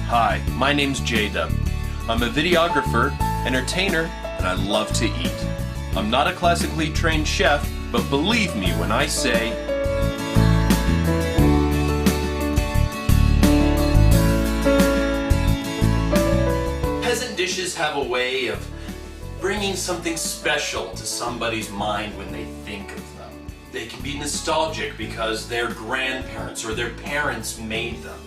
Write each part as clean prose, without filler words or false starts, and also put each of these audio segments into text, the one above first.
Hi, my name's J-Dub. I'm a videographer, entertainer, and I love to eat. I'm not a classically trained chef, but believe me when I say, peasant dishes have a way of bringing something special to somebody's mind when they think of them. They can be nostalgic because their grandparents or their parents made them.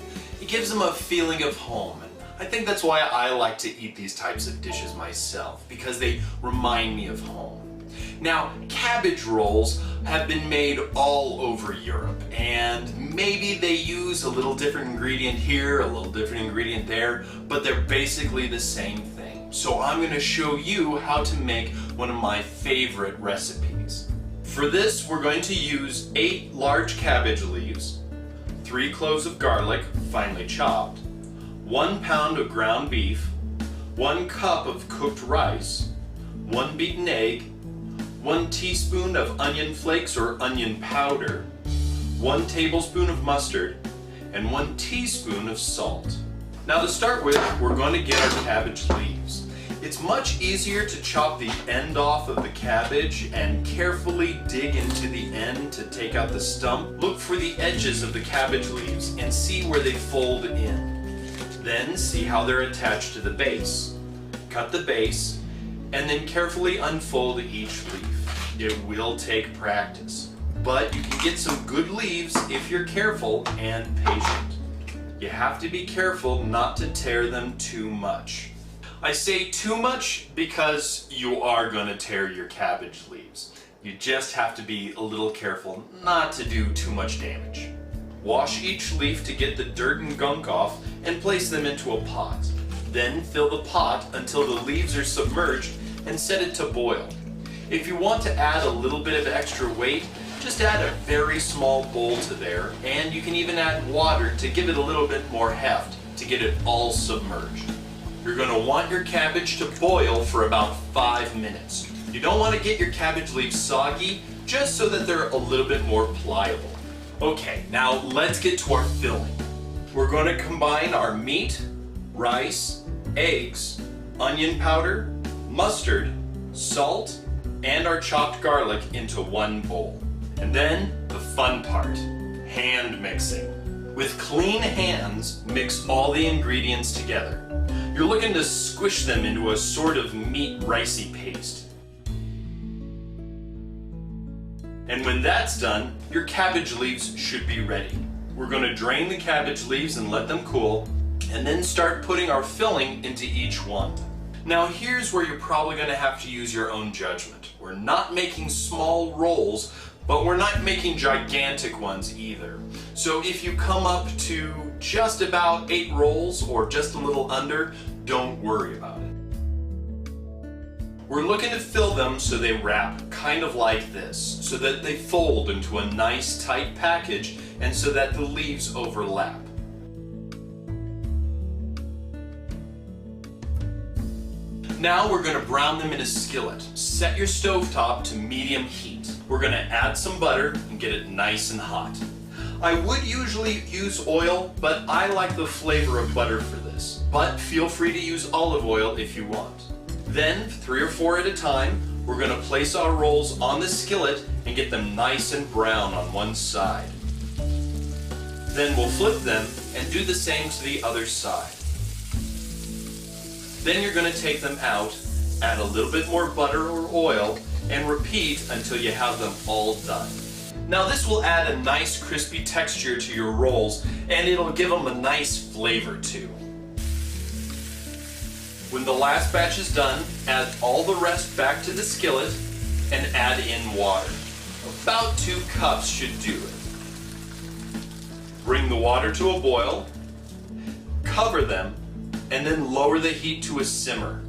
It gives them a feeling of home, and I think that's why I like to eat these types of dishes myself, because they remind me of home. Now, cabbage rolls have been made all over Europe, and maybe they use a little different ingredient here, a little different ingredient there, but they're basically the same thing. So I'm going to show you how to make one of my favorite recipes. For this, we're going to use 8 large cabbage leaves, 3 cloves of garlic, finely chopped, 1 pound of ground beef, 1 cup of cooked rice, 1 beaten egg, 1 teaspoon of onion flakes or onion powder, 1 tablespoon of mustard, and 1 teaspoon of salt. Now to start with, we're going to get our cabbage leaves. It's much easier to chop the end off of the cabbage and carefully dig into the end to take out the stump. Look for the edges of the cabbage leaves and see where they fold in. Then see how they're attached to the base. Cut the base and then carefully unfold each leaf. It will take practice, but you can get some good leaves if you're careful and patient. You have to be careful not to tear them too much. I say too much because you are going to tear your cabbage leaves. You just have to be a little careful not to do too much damage. Wash each leaf to get the dirt and gunk off and place them into a pot. Then fill the pot until the leaves are submerged and set it to boil. If you want to add a little bit of extra weight, just add a very small bowl to there, and you can even add water to give it a little bit more heft to get it all submerged. You're going to want your cabbage to boil for about 5 minutes. You don't want to get your cabbage leaves soggy, just so that they're a little bit more pliable. Okay, now let's get to our filling. We're going to combine our meat, rice, eggs, onion powder, mustard, salt, and our chopped garlic into one bowl. And then the fun part, hand mixing. With clean hands, mix all the ingredients together. You're looking to squish them into a sort of meat ricey paste. And when that's done, your cabbage leaves should be ready. We're going to drain the cabbage leaves and let them cool, and then start putting our filling into each one. Now here's where you're probably going to have to use your own judgment. We're not making small rolls, but we're not making gigantic ones either. So if you come up to just about 8 rolls or just a little under, don't worry about it. We're looking to fill them so they wrap kind of like this, so that they fold into a nice tight package and so that the leaves overlap. Now we're going to brown them in a skillet. Set your stovetop to medium heat. We're going to add some butter and get it nice and hot. I would usually use oil, but I like the flavor of butter for this. But feel free to use olive oil if you want. Then, 3 or 4 at a time, we're going to place our rolls on the skillet and get them nice and brown on one side. Then we'll flip them and do the same to the other side. Then you're going to take them out, add a little bit more butter or oil, and repeat until you have them all done. Now this will add a nice crispy texture to your rolls, and it'll give them a nice flavor too. When the last batch is done, add all the rest back to the skillet and add in water. About 2 cups should do it. Bring the water to a boil, cover them, and then lower the heat to a simmer.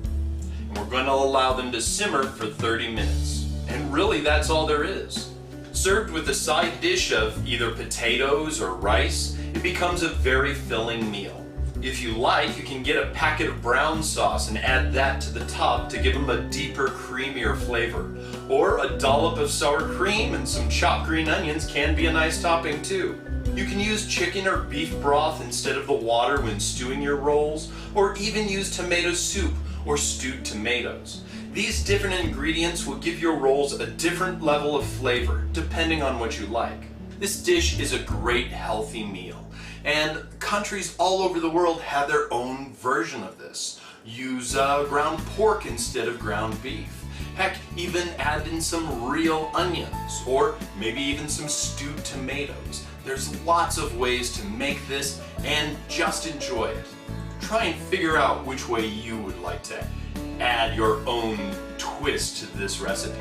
And we're going to allow them to simmer for 30 minutes. And really that's all there is. Served with a side dish of either potatoes or rice, it becomes a very filling meal. If you like, you can get a packet of brown sauce and add that to the top to give them a deeper, creamier flavor. Or a dollop of sour cream and some chopped green onions can be a nice topping too. You can use chicken or beef broth instead of the water when stewing your rolls, or even use tomato soup or stewed tomatoes. These different ingredients will give your rolls a different level of flavor, depending on what you like. This dish is a great healthy meal, and countries all over the world have their own version of this. Use ground pork instead of ground beef. Heck, even add in some real onions, or maybe even some stewed tomatoes. There's lots of ways to make this and just enjoy it. Try and figure out which way you would like to add your own twist to this recipe.